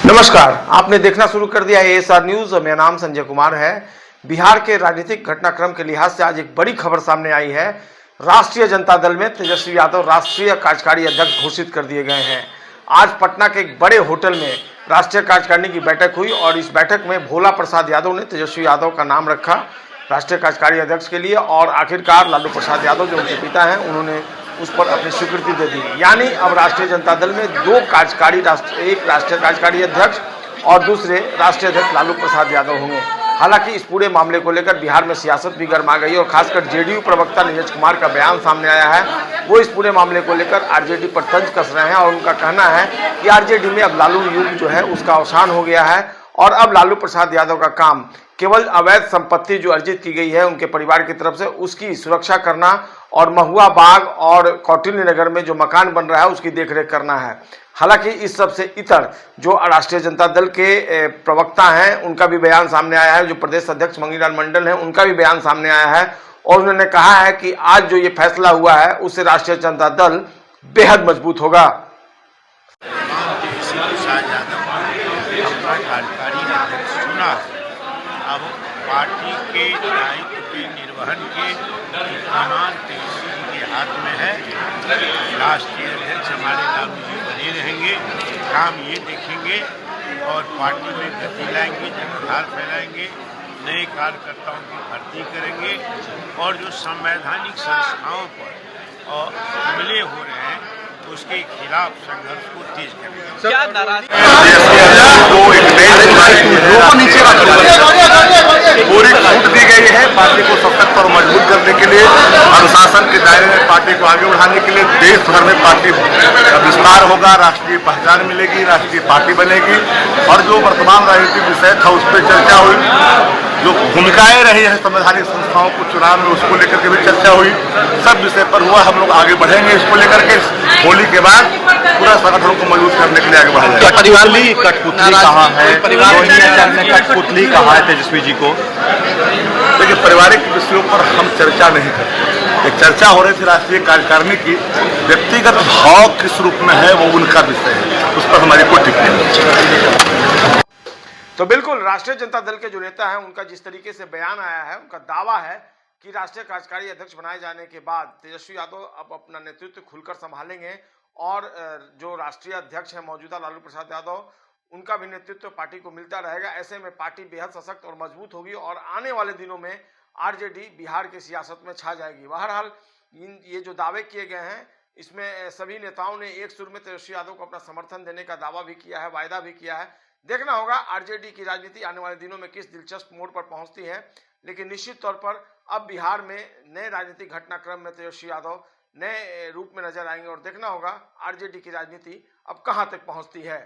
नमस्कार, आपने देखना शुरू कर दिया एएसआर न्यूज और मेरा नाम संजय कुमार है। बिहार के राजनीतिक घटनाक्रम के लिहाज से आज एक बड़ी खबर सामने आई है। राष्ट्रीय जनता दल में तेजस्वी यादव राष्ट्रीय कार्यकारी अध्यक्ष घोषित कर दिए गए हैं। आज पटना के एक बड़े होटल में राष्ट्रीय कार्यकारिणी की बैठक हुई और इस बैठक में भोला प्रसाद यादव ने तेजस्वी यादव का नाम रखा राष्ट्रीय कार्यकारी अध्यक्ष के लिए और आखिरकार लालू प्रसाद यादव जो उनके पिता हैं उन्होंने उस पर अपनी स्वीकृति दे दी। यानी अब राष्ट्रीय जनता दल में दो कार्यकारी एक राष्ट्रीय कार्यकारी अध्यक्ष और दूसरे राष्ट्रीय अध्यक्ष लालू प्रसाद यादव होंगे। हालांकि इस पूरे मामले को लेकर बिहार में सियासत भी गर्मा गई और खासकर जेडीयू प्रवक्ता नीरज कुमार का बयान सामने आया है। वो इस पूरे मामले को लेकर आरजेडी पर तंज कस रहे हैं और उनका कहना है कि आरजेडी में अब लालू युग जो है उसका अवसान हो गया है और अब लालू प्रसाद यादव का काम केवल अवैध संपत्ति जो अर्जित की गई है उनके परिवार की तरफ से उसकी सुरक्षा करना और महुआ बाग और कौटिल्य नगर में जो मकान बन रहा है उसकी देखरेख करना है। हालांकि इस सब से इतर जो राष्ट्रीय जनता दल के प्रवक्ता हैं उनका भी बयान सामने आया है, जो प्रदेश अध्यक्ष मंगीलाल मंडल हैं उनका भी बयान सामने आया है और उन्होंने कहा है कि आज जो ये फैसला हुआ है उससे राष्ट्रीय जनता दल बेहद मजबूत होगा। अब पार्टी के दायित्व के निर्वहन के कमान तेजस्वी जी के हाथ में है। राष्ट्रीय अध्यक्ष हमारे लालू जी बने रहेंगे, काम ये देखेंगे और पार्टी में गति लाएंगे, जनधार फैलाएंगे, नए कार्यकर्ताओं की भर्ती करेंगे और जो संवैधानिक संस्थाओं पर हमले हो रहे हैं उसके खिलाफ संघर्ष को तेज करेंगे। क्या नाराज पूरी छूट दी गई है पार्टी को सशक्त और मजबूत करने के लिए, अनुशासन के दायरे में पार्टी को आगे बढ़ाने के लिए। देश भर में पार्टी का विस्तार होगा, राष्ट्रीय पहचान मिलेगी, राष्ट्रीय पार्टी बनेगी और जो वर्तमान राजनीतिक विषय था उस पर चर्चा हुई, जो भूमिकाएं रही है संवैधानिक संस्थाओं को चुनाव में उसको लेकर के भी चर्चा हुई। सब विषय पर हुआ, हम लोग आगे बढ़ेंगे इसको लेकर के। होली के बाद पूरा संगठन को मजबूत करने के लिए आगे बढ़ा जाएगा। कठपुतली कहाँ है, कठपुतली कहाँ है तेजस्वी जी को? देखिए, पारिवारिक विषयों पर हम चर्चा नहीं करते। एक चर्चा हो रही थी राष्ट्रीय कार्यकारिणी की, व्यक्तिगत भाव किस रूप में है वो उनका विषय है, उस पर हमारी कोई टिप्पणी नहीं। तो बिल्कुल राष्ट्रीय जनता दल के जो नेता हैं उनका जिस तरीके से बयान आया है, उनका दावा है कि राष्ट्रीय कार्यकारी अध्यक्ष बनाए जाने के बाद तेजस्वी यादव अब अपना नेतृत्व खुलकर संभालेंगे और जो राष्ट्रीय अध्यक्ष हैं मौजूदा लालू प्रसाद यादव उनका भी नेतृत्व पार्टी को मिलता रहेगा। ऐसे में पार्टी बेहद सशक्त और मजबूत होगी और आने वाले दिनों में आरजेडी बिहार की सियासत में छा जाएगी। बहरहाल ये जो दावे किए गए हैं इसमें सभी नेताओं ने एक सुर में तेजस्वी यादव को अपना समर्थन देने का दावा भी किया है, वायदा भी किया है। देखना होगा आरजेडी की राजनीति आने वाले दिनों में किस दिलचस्प मोड़ पर पहुंचती है, लेकिन निश्चित तौर पर अब बिहार में नए राजनीतिक घटनाक्रम में तेजस्वी यादव नए रूप में नजर आएंगे और देखना होगा आरजेडी की राजनीति अब कहां तक पहुंचती है।